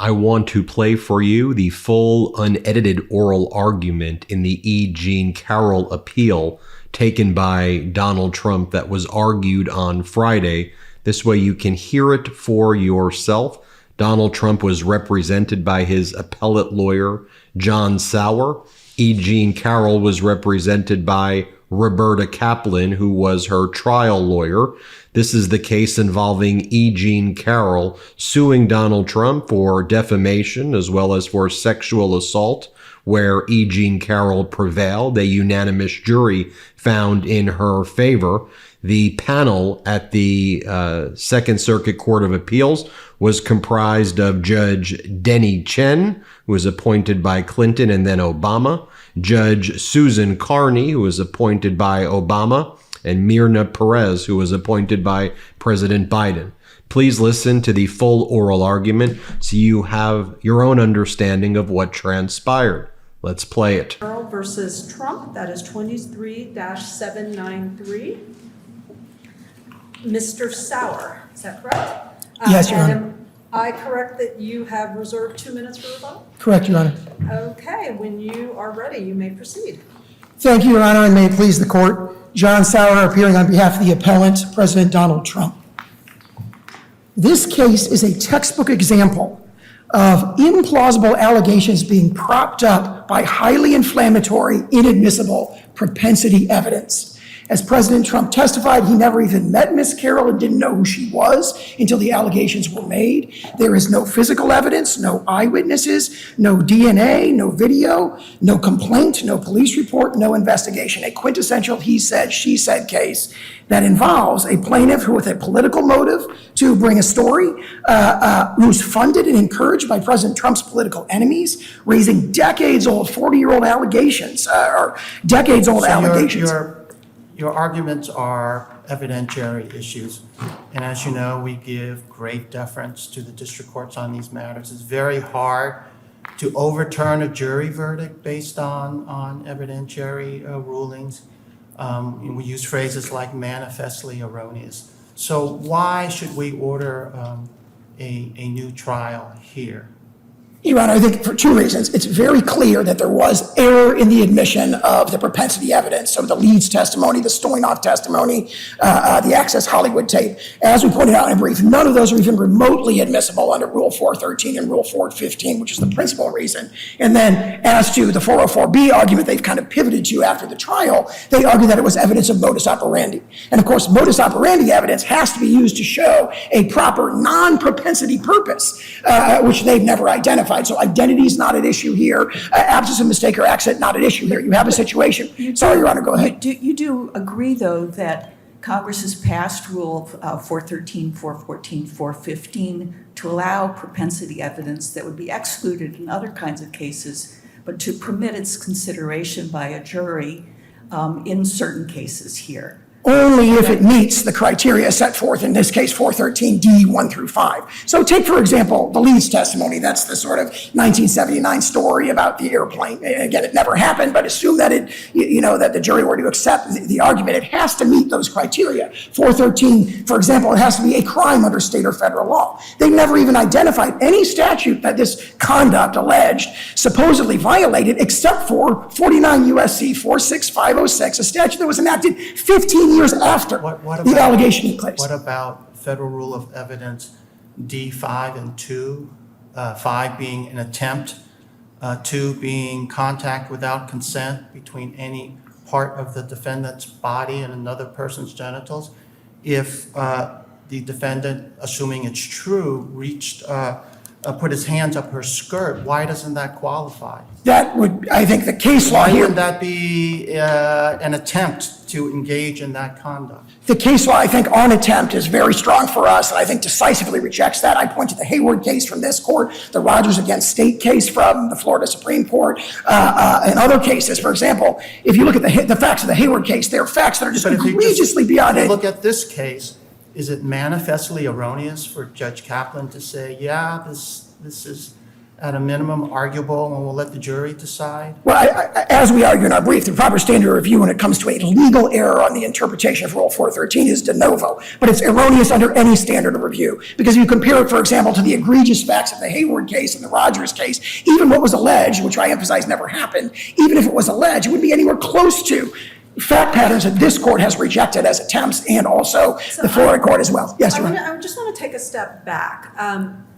I want to play for you the full unedited oral argument in the E Jean Carroll appeal taken by Donald Trump that was argued on Friday. This way you can hear it for yourself. Donald Trump was represented by his appellate lawyer, John Sauer. E Jean Carroll was represented by Roberta Kaplan, who was her trial lawyer. This is the case involving E Jean Carroll suing Donald Trump for defamation as well as for sexual assault, where E Jean Carroll prevailed. A unanimous jury found in her favor. The panel at the Second Circuit Court of Appeals was comprised of Judge Denny Chen, who was appointed by Clinton and then Obama, Judge Susan Carney, who was appointed by Obama, and Myrna Perez, who was appointed by President Biden. Please listen to the full oral argument so you have your own understanding of what transpired. Let's play it. Carroll versus Trump, that is 23-793. Mr. Sauer, is that correct? Yes, Your Honor. Am I correct that you have reserved 2 minutes for rebuttal? Correct, Your Honor. Okay, when you are ready, you may proceed. Thank you, Your Honor, and may it please the court. John Sauer appearing on behalf of the appellant, President Donald Trump. This case is a textbook example of implausible allegations being propped up by highly inflammatory, inadmissible propensity evidence. As President Trump testified, he never even met Ms. Carroll and didn't know who she was until the allegations were made. There is no physical evidence, no eyewitnesses, no DNA, no video, no complaint, no police report, no investigation. A quintessential he said, she said case that involves a plaintiff who with a political motive to bring a story, who's funded and encouraged by President Trump's political enemies, raising decades-old, 40-year-old allegations, or decades-old allegations. Your arguments are evidentiary issues, and as you know, we give great deference to the district courts on these matters. It's very hard to overturn a jury verdict based on evidentiary rulings. We use phrases like manifestly erroneous. So why should we order a new trial here? Your Honor, I think for two reasons. It's very clear that there was error in the admission of the propensity evidence. So the Leeds testimony, the Stoynoff testimony, the Access Hollywood tape. As we pointed out in a brief, none of those are even remotely admissible under Rule 413 and Rule 415, which is the principal reason. And then as to the 404B argument they've kind of pivoted to after the trial, they argue that it was evidence of modus operandi. And of course, modus operandi evidence has to be used to show a proper non-propensity purpose, which they've never identified. So identity is not an issue here. Absence of mistake or accident, not an issue here. You have a situation. Sorry, Your Honor, go ahead. You do agree, though, that Congress has passed Rule 413, 414, 415 to allow propensity evidence that would be excluded in other kinds of cases, but to permit its consideration by a jury in certain cases here. Only if it meets the criteria set forth, in this case, 413D 1 through 5. So take, for example, the Leeds testimony. That's the sort of 1979 story about the airplane. Again, it never happened, but assume that that the jury were to accept the argument. It has to meet those criteria. 413, for example, it has to be a crime under state or federal law. They never even identified any statute that this conduct alleged supposedly violated, except for 49 U.S.C. 46506, a statute that was enacted 15 years after the allegation in place. What about Federal Rule of Evidence D5 and 2? 5 being an attempt, 2 being contact without consent between any part of the defendant's body and another person's genitals. If the defendant, assuming it's true, put his hands up her skirt, why doesn't that qualify? That would, I think, the case law here. Why wouldn't that be an attempt to engage in that conduct? The case law, I think, on attempt is very strong for us, and I think decisively rejects that. I point to the Hayward case from this court, the Rogers against State case from the Florida Supreme Court, and other cases. For example, if you look at the facts of the Hayward case, they're facts that are just egregiously beyond it. Look at this case. Is it manifestly erroneous for Judge Kaplan to say, yeah, this is at a minimum arguable, and we'll let the jury decide? Well, as we argue in our brief, the proper standard of review when it comes to a legal error on the interpretation of Rule 413 is de novo, but it's erroneous under any standard of review. Because if you compare it, for example, to the egregious facts of the Hayward case and the Rogers case, even what was alleged, which I emphasize never happened, even if it was alleged, it wouldn't be anywhere close to fact patterns that this court has rejected as attempts, and also the Florida court as well. Yes, Your Honor. I just want to take a step back.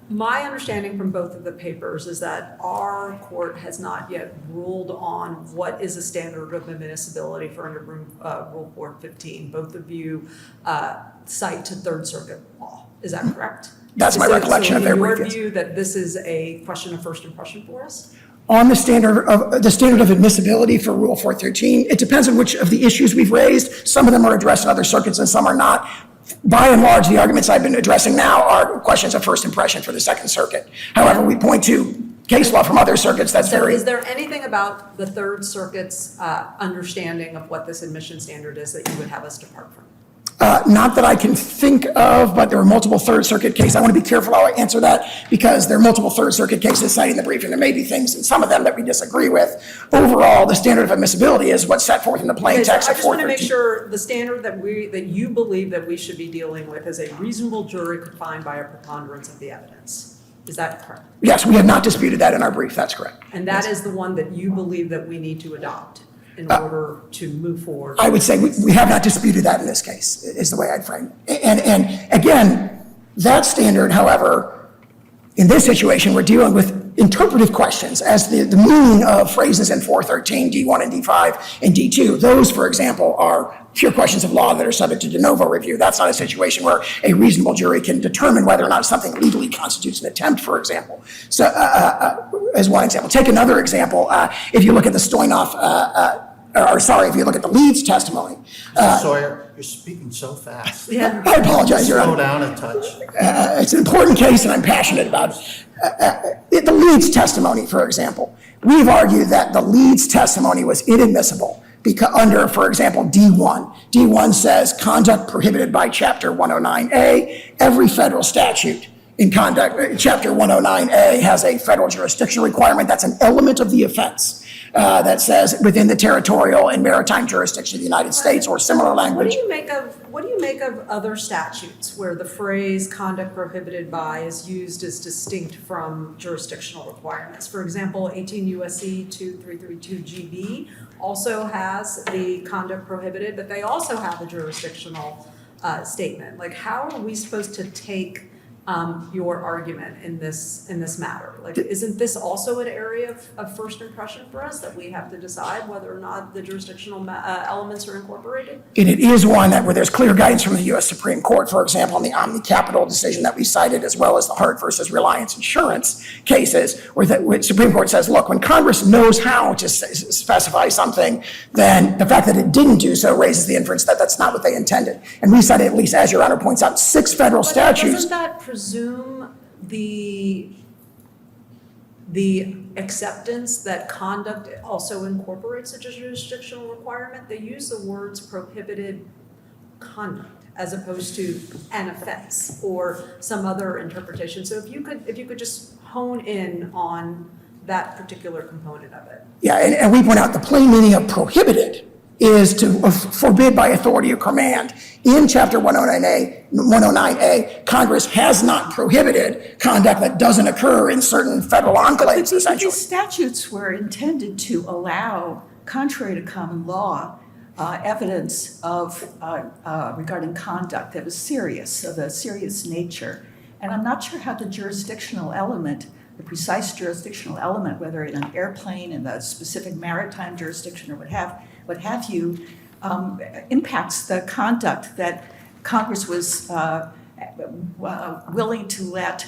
My understanding from both of the papers is that our court has not yet ruled on what is a standard of admissibility for under Rule 415. Both of you cite to Third Circuit law. Is that correct? That's my recollection of their brief. So in your view that this is a question of first impression for us? On the standard of admissibility for Rule 413, it depends on which of the issues we've raised. Some of them are addressed in other circuits and some are not. By and large, the arguments I've been addressing now are questions of first impression for the Second Circuit. However, we point to case law from other circuits that's So very... is there anything about the Third Circuit's understanding of what this admission standard is that you would have us depart from? Not that I can think of, but there are multiple Third Circuit cases. I want to be careful how I answer that because there are multiple Third Circuit cases cited in the brief, and there may be things in some of them that we disagree with. Overall, the standard of admissibility is what's set forth in the plain text I of just want to 413. make sure the standard that you believe that we should be dealing with is a reasonable jury could find by a preponderance of the evidence. Is that correct? Yes, we have not disputed that in our brief. That's correct. And that is the one that you believe that we need to adopt in order to move forward? I would say we have not disputed that in this case, is the way I'd frame it. And again, that standard, however, in this situation, we're dealing with interpretive questions as the meaning of phrases in 413, D1 and D5 and D2. Those, for example, are pure questions of law that are subject to de novo review. That's not a situation where a reasonable jury can determine whether or not something legally constitutes an attempt, for example. So as one example. Take another example. If you look at the if you look at the Leeds testimony. Mr. Sawyer, you're speaking so fast. Yeah. I apologize, Your Slow Honor. down a touch. It's an important case and I'm passionate about it. The Leeds testimony, for example, we've argued that the Leeds testimony was inadmissible because under, for example, D1. D1 says conduct prohibited by Chapter 109A. Every federal statute in conduct, Chapter 109A has a federal jurisdiction requirement. That's an element of the offense. That says within the territorial and maritime jurisdiction of the United States or similar language. What do you make of other statutes where the phrase conduct prohibited by is used as distinct from jurisdictional requirements? For example, 18 U.S.C. 2332 GB also has the conduct prohibited, but they also have a jurisdictional statement. Like, how are we supposed to take your argument in this matter? Like, isn't this also an area of first impression for us that we have to decide whether or not the jurisdictional elements are incorporated? And it is one where there's clear guidance from the U.S. Supreme Court, for example, on the Omni Capital decision that we cited, as well as the Hart versus Reliance Insurance cases, where the Supreme Court says, look, when Congress knows how to specify something, then the fact that it didn't do so raises the inference that that's not what they intended. And we cited, at least as Your Honor points out, 6 federal statutes. Doesn't that presume the acceptance that conduct also incorporates a jurisdictional requirement? They use the words prohibited conduct as opposed to an offense or some other interpretation. So if you could just hone in on that particular component of it. Yeah, and we point out the plain meaning of prohibited is to forbid by authority or command. In Chapter 109A, Congress has not prohibited conduct that doesn't occur in certain federal enclaves, essentially. These statutes were intended to allow, contrary to common law, evidence of regarding conduct that was serious, of a serious nature. And I'm not sure how the jurisdictional element, the precise jurisdictional element, whether in an airplane, in the specific maritime jurisdiction or what have you, impacts the conduct that Congress was willing to let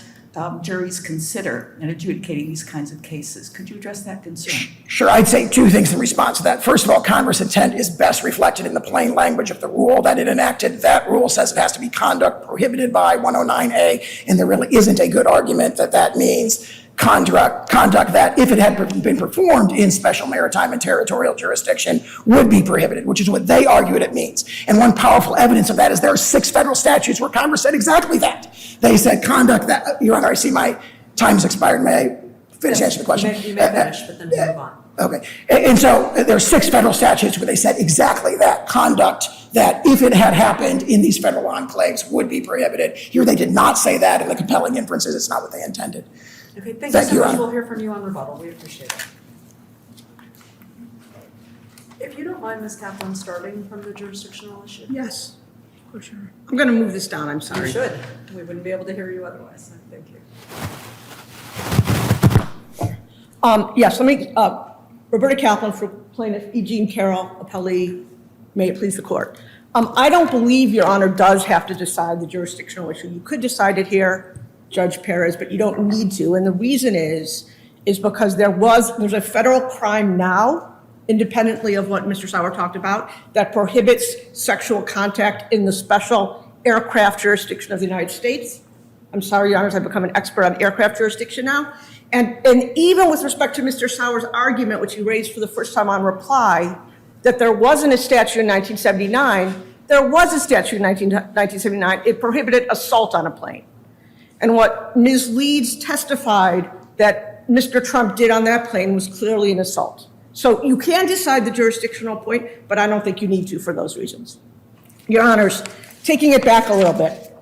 juries consider in adjudicating these kinds of cases. Could you address that concern? Sure, I'd say 2 things in response to that. First of all, Congress' intent is best reflected in the plain language of the rule that it enacted. That rule says it has to be conduct prohibited by 109A, and there really isn't a good argument that that means conduct that, if it had been performed in special maritime and territorial jurisdiction, would be prohibited, which is what they argue it means. And one powerful evidence of that is there are 6 federal statutes where Congress said exactly that. They said conduct that, Your Honor, I see my time's expired. May I finish answering the question? You may finish, but then we'll move on. Okay. And so there are 6 federal statutes where they said exactly that, conduct that if it had happened in these federal enclaves would be prohibited. Here they did not say that, and the compelling inference is it's not what they intended. Okay, thank you so Your much. Honor. We'll hear from you on rebuttal. We appreciate it. If you don't mind, Ms. Kaplan, starting from the jurisdictional issue. Yes, for sure. I'm going to move this down, I'm You sorry. should. We wouldn't be able to hear you otherwise. Thank you. Yes, let me, Roberta Kaplan for plaintiff E Jean Carroll, appellee, may it please the court. I don't believe Your Honor does have to decide the jurisdictional issue. You could decide it here, Judge Perez, but you don't need to. And the reason is because there's a federal crime now, independently of what Mr. Sauer talked about, that prohibits sexual contact in the special aircraft jurisdiction of the United States. I'm sorry, Your Honors, I've become an expert on aircraft jurisdiction now. And even with respect to Mr. Sauer's argument, which he raised for the first time on reply, that there wasn't a statute in 1979, there was a statute in 1979. It prohibited assault on a plane. And what Ms. Leeds testified that Mr. Trump did on that plane was clearly an assault. So you can decide the jurisdictional point, but I don't think you need to for those reasons. Your Honors, taking it back a little bit,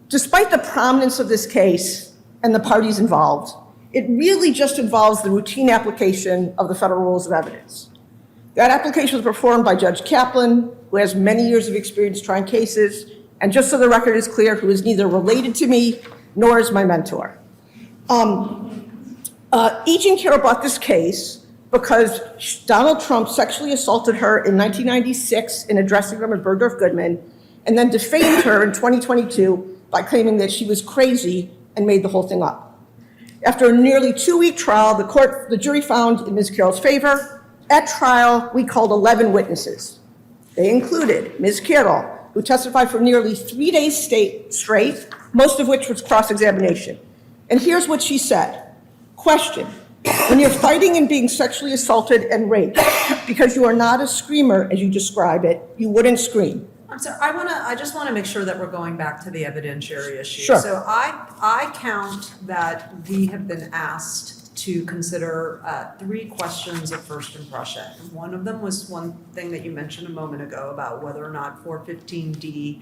despite the prominence of this case and the parties involved, it really just involves the routine application of the federal rules of evidence. That application was performed by Judge Kaplan, who has many years of experience trying cases, and just so the record is clear, who is neither related to me nor is my mentor. E Jean Carroll brought this case because Donald Trump sexually assaulted her in 1996 in a dressing room at Bergdorf Goodman, and then defamed her in 2022 by claiming that she was crazy and made the whole thing up. After a nearly 2-week trial, the jury found in Ms. Carroll's favor. At trial, we called 11 witnesses. They included Ms. Carroll, who testified for nearly 3 days straight, most of which was cross-examination. And here's what she said. Question: when you're fighting and being sexually assaulted and raped, because you are not a screamer, as you describe it, you wouldn't scream. I'm sorry, I just want to make sure that we're going back to the evidentiary issue. Sure. So I count that we have been asked to consider 3 questions of first impression. One of them was one thing that you mentioned a moment ago about whether or not 415D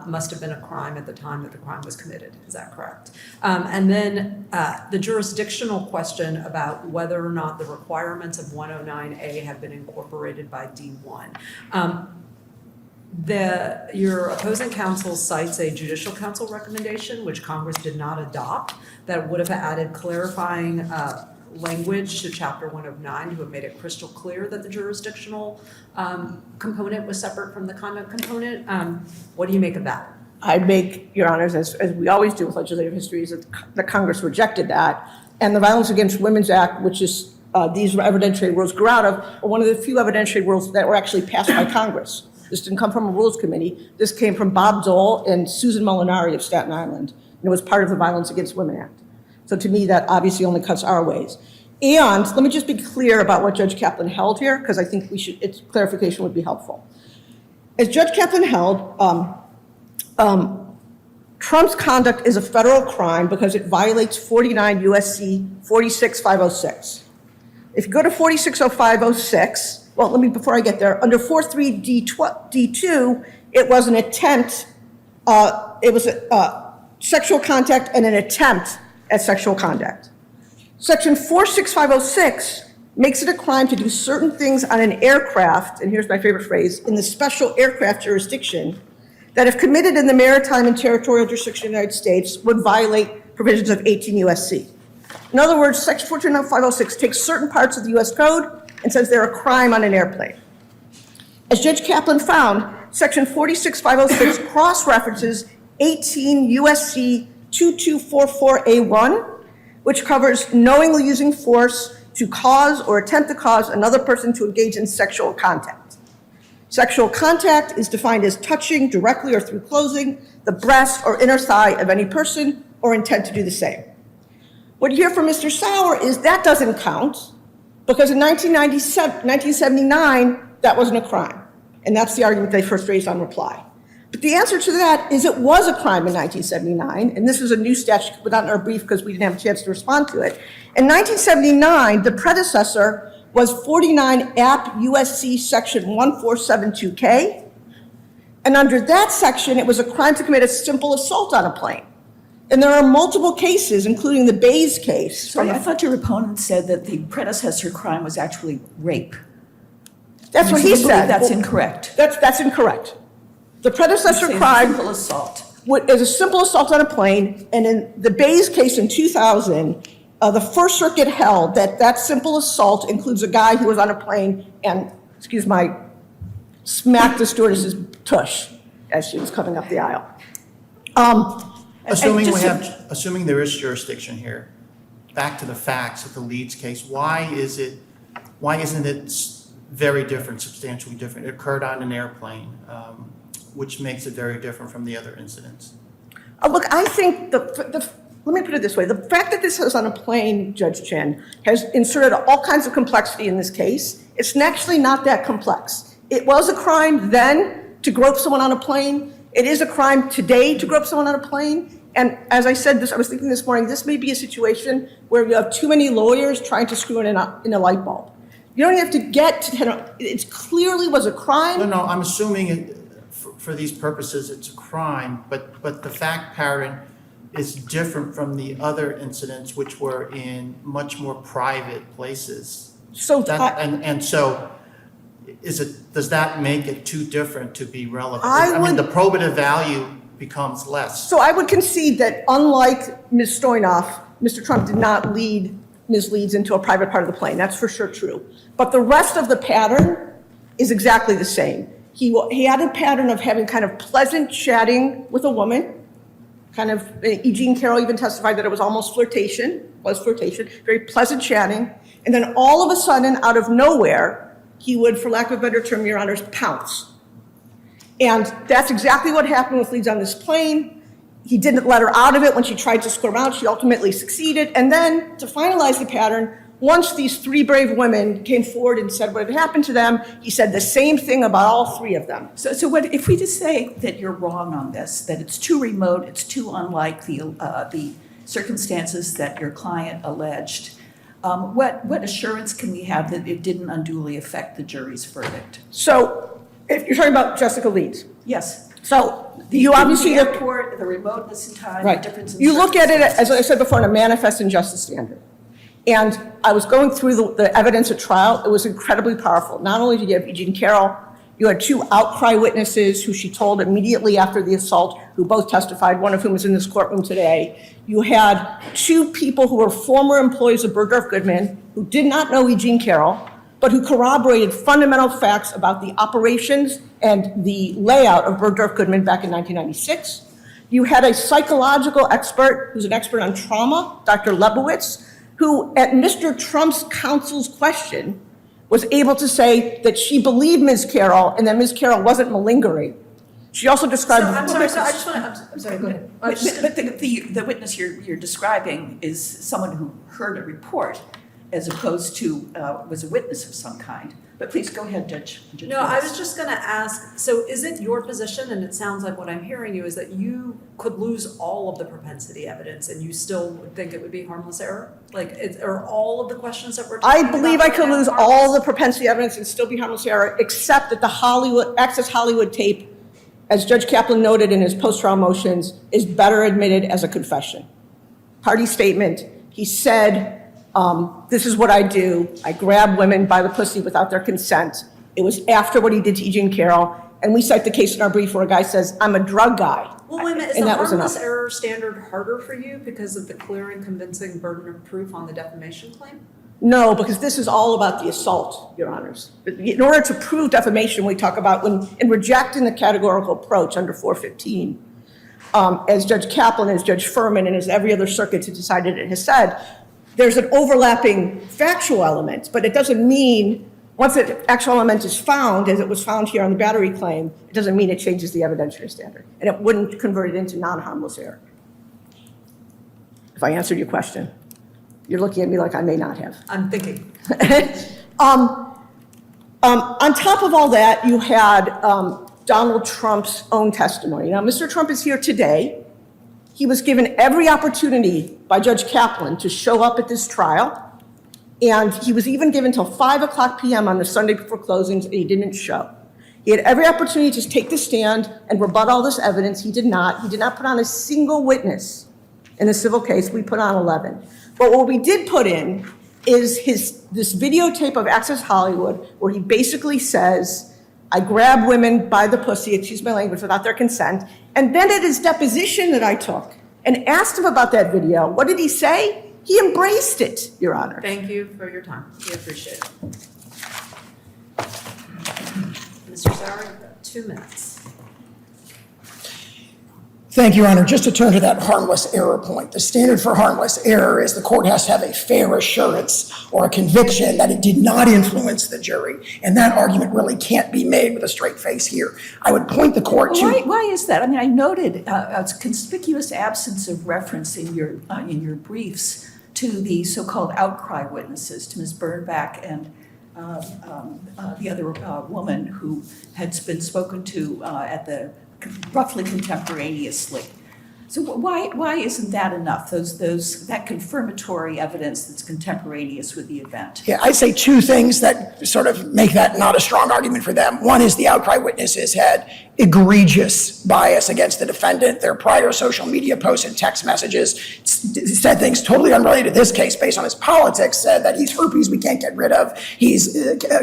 must have been a crime at the time that the crime was committed. Is that correct? And then the jurisdictional question about whether or not the requirements of 109A have been incorporated by D1. Your opposing counsel cites a judicial council recommendation, which Congress did not adopt, that would have added clarifying language to Chapter 109 to have made it crystal clear that the jurisdictional component was separate from the conduct component. What do you make of that? I make, Your Honors, as we always do with legislative history, is that Congress rejected that. And the Violence Against Women's Act, which is these evidentiary rules grew out of, are one of the few evidentiary rules that were actually passed by Congress. This didn't come from a rules committee. This came from Bob Dole and Susan Molinari of Staten Island. And it was part of the Violence Against Women Act. So to me, that obviously only cuts our ways. And let me just be clear about what Judge Kaplan held here, because I think its clarification would be helpful. As Judge Kaplan held, Trump's conduct is a federal crime because it violates 49 U.S.C. 46506. If you go to 4600506, well, before I get there, under 43D2, it was an attempt, it was a sexual contact and an attempt at sexual conduct. Section 46506 makes it a crime to do certain things on an aircraft, and here's my favorite phrase, in the special aircraft jurisdiction, that if committed in the maritime and territorial jurisdiction of the United States would violate provisions of 18 U.S.C. In other words, Section 46506 takes certain parts of the U.S. Code and says they're a crime on an airplane. As Judge Kaplan found, Section 46506 cross-references 18 U.S.C. 2244A1, which covers knowingly using force to cause or attempt to cause another person to engage in sexual contact. Sexual contact is defined as touching directly or through clothing the breast or inner thigh of any person or intent to do the same. What you hear from Mr. Sauer is that doesn't count because in 1979, that wasn't a crime. And that's the argument they first raised on reply. But the answer to that is it was a crime in 1979, and this was a new statute put out in our brief because we didn't have a chance to respond to it. In 1979, the predecessor was 49 App USC section 1472K, and under that section, it was a crime to commit a simple assault on a plane. And there are multiple cases, including the Bays case. Sorry, I thought your opponent said that the predecessor crime was actually rape. That's what You he believe said. that's incorrect. That's incorrect. The predecessor It's a crime simple assault. is a simple assault on a plane, and in the Bays case in 2000, the First Circuit held that that simple assault includes a guy who was on a plane and, smacked the stewardess's tush as she was coming up the aisle. Assuming there is jurisdiction here, back to the facts of the Leeds case, why isn't it very different, substantially different? It occurred on an airplane, which makes it very different from the other incidents. Look, I think let me put it this way. The fact that this was on a plane, Judge Chen, has inserted all kinds of complexity in this case. It's actually not that complex. It was a crime then to grope someone on a plane. It is a crime today to grope someone on a plane. And as I said, I was thinking this morning, this may be a situation where you have too many lawyers trying to screw in a light bulb. You don't have to get to, it clearly was a crime. No, I'm assuming for these purposes it's a crime, but the fact pattern is different from the other incidents, which were in much more private places. So, does that make it too different to be relevant? the probative value becomes less. So I would concede that unlike Ms. Stoynoff, Mr. Trump did not lead Ms. Leeds into a private part of the plane. That's for sure true. But the rest of the pattern is exactly the same. He had a pattern of having kind of pleasant chatting with a woman, E Jean Carroll even testified that it was almost flirtation, very pleasant chatting. And then all of a sudden, out of nowhere, he would, for lack of a better term, Your Honors, pounce. And that's exactly what happened with Leeds on this plane. He didn't let her out of it when she tried to squirm out. She ultimately succeeded. And then, to finalize the pattern, once these three brave women came forward and said what had happened to them, he said the same thing about all three of them. So what if we just say that you're wrong on this, that it's too remote, it's too unlike the circumstances that your client alleged? What assurance can we have that it didn't unduly affect the jury's verdict? So, if you're talking about Jessica Leeds. Yes. So, you obviously... The airport, the remoteness in time, Right. the difference in You look at it, circumstances. as I said before, in a manifest injustice standard. And I was going through the evidence at trial. It was incredibly powerful. Not only did you have E Jean Carroll, you had two outcry witnesses who she told immediately after the assault, who both testified, one of whom is in this courtroom today. You had two people who were former employees of Bergdorf Goodman, who did not know E Jean Carroll, but who corroborated fundamental facts about the operations and the layout of Bergdorf Goodman back in 1996. You had a psychological expert who's an expert on trauma, Dr. Lebowitz, who at Mr. Trump's counsel's question was able to say that she believed Ms. Carroll and that Ms. Carroll wasn't malingering. She also described... I'm sorry, so I just want to, I'm sorry, go ahead. But the witness you're describing is someone who heard a report as opposed to was a witness of some kind. But please go ahead, Judge. No, I was just going to ask, so is it your position, and it sounds like what I'm hearing you, is that you could lose all of the propensity evidence and you still would think it would be harmless error? Are all of the questions that we're talking I about believe I right could now lose harmless? all the propensity evidence and still be harmless error, except that the Access Hollywood tape, as Judge Kaplan noted in his post-trial motions, is better admitted as a confession. Party statement, he said, this is what I do. I grab women by the pussy without their consent. It was after what he did to E Jean Carroll. And we cite the case in our brief where a guy says, I'm a drug guy. Well, wait a minute, is And the that was harmless enough. error standard harder for you because of the clear and convincing burden of proof on the defamation claim? No, because this is all about the assault, Your Honors. In order to prove defamation, we talk about in rejecting the categorical approach under 415, as Judge Kaplan, as Judge Furman, and as every other circuit has decided it has said, there's an overlapping factual element, but it doesn't mean once an actual element is found, as it was found here on the battery claim, it doesn't mean it changes the evidentiary standard, and it wouldn't convert it into non-harmless error. If I answered your question. You're looking at me like I may not have. I'm thinking. On top of all that, you had Donald Trump's own testimony. Now, Mr. Trump is here today. He was given every opportunity by Judge Kaplan to show up at this trial, and he was even given till 5:00 p.m. on the Sunday before closings, and he didn't show. He had every opportunity to take the stand and rebut all this evidence. He did not. He did not put on a single witness in the civil case. We put on 11. But what we did put in is this videotape of Access Hollywood, where he basically says, I grab women by the pussy, excuse my language, without their consent. And then at his deposition that I took and asked him about that video, what did he say? He embraced it, Your Honor. Thank you for your time. We appreciate it. Mr. Sauer, you've got 2 minutes. Thank you, Your Honor. Just to turn to that harmless error point, the standard for harmless error is the court has to have a fair assurance or a conviction that it did not influence the jury. And that argument really can't be made with a straight face here. I would point the court to... Why is that? I mean, I noted a conspicuous absence of reference in your briefs to the so-called outcry witnesses, to Ms. Bernbach and the other woman who had been spoken to at the roughly contemporaneously. So why isn't that enough? That confirmatory evidence that's contemporaneous with the event. Yeah, I'd say 2 things that sort of make that not a strong argument for them. One is the outcry witnesses had egregious bias against the defendant. Their prior social media posts and text messages said things totally unrelated to this case based on his politics, said that he's herpes we can't get rid of. He's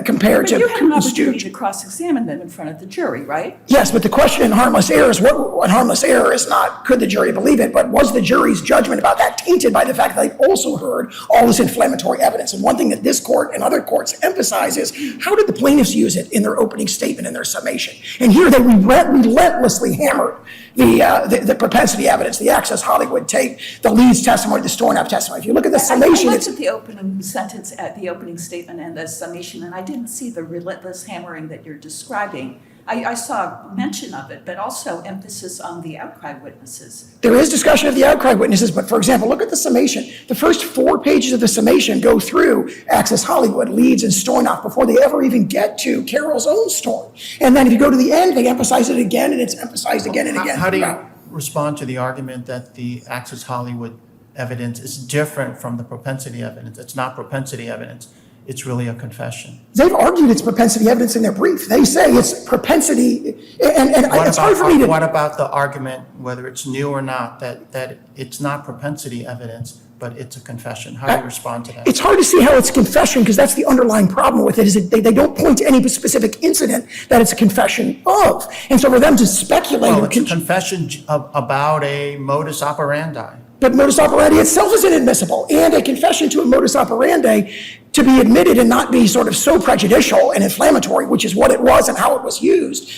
compared to... But you had an opportunity to cross-examine them in front of the jury, right? Yes, but the question in harmless error is what harmless error is not, could the jury believe it, but was the jury's judgment about that tainted by the fact that they also heard all this inflammatory evidence? And one thing that this court and other courts emphasize is how did the plaintiffs use it in their opening statement and their summation? And here they relentlessly hammered the propensity evidence, the Access Hollywood tape, the Leeds testimony, the Stornap testimony. If you look at the summation... I looked at the opening sentence, at the opening statement and the summation, and I didn't see the relentless hammering that you're describing. I saw mention of it, but also emphasis on the outcry witnesses. There is discussion of the outcry witnesses, but for example, look at the summation. The first 4 pages of the summation go through Access Hollywood, Leeds, and Stornoff before they ever even get to Carroll's own story. And then if you go to the end, they emphasize it again, and it's emphasized again and again. How do you respond to the argument that the Access Hollywood evidence is different from the propensity evidence? It's not propensity evidence. It's really a confession. They've argued it's propensity evidence in their brief. They say it's propensity, and it's hard for me to... What about the argument, whether it's new or not, that it's not propensity evidence, but it's a confession? How do you respond to that? It's hard to see how it's a confession because that's the underlying problem with it, is that they don't point to any specific incident that it's a confession of. And so for them to speculate... Well, it's a confession about a modus operandi. But modus operandi itself is inadmissible, and a confession to a modus operandi to be admitted and not be sort of so prejudicial and inflammatory, which is what it was and how it was used,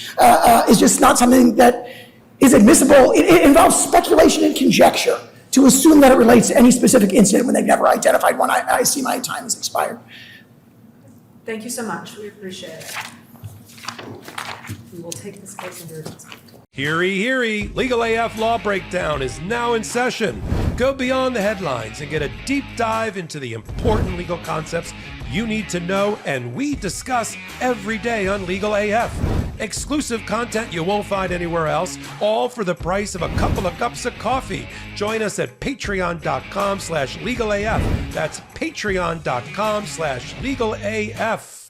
is just not something that is admissible. It involves speculation and conjecture to assume that it relates to any specific incident when they've never identified one. I see my time has expired. Thank you so much. We appreciate it. We will take this case under advisement. Heary, heary, Legal AF Law Breakdown is now in session. Go beyond the headlines and get a deep dive into the important legal concepts you need to know and we discuss every day on Legal AF. Exclusive content you won't find anywhere else, all for the price of a couple of cups of coffee. Join us at patreon.com/legalaf. That's patreon.com/legalaf.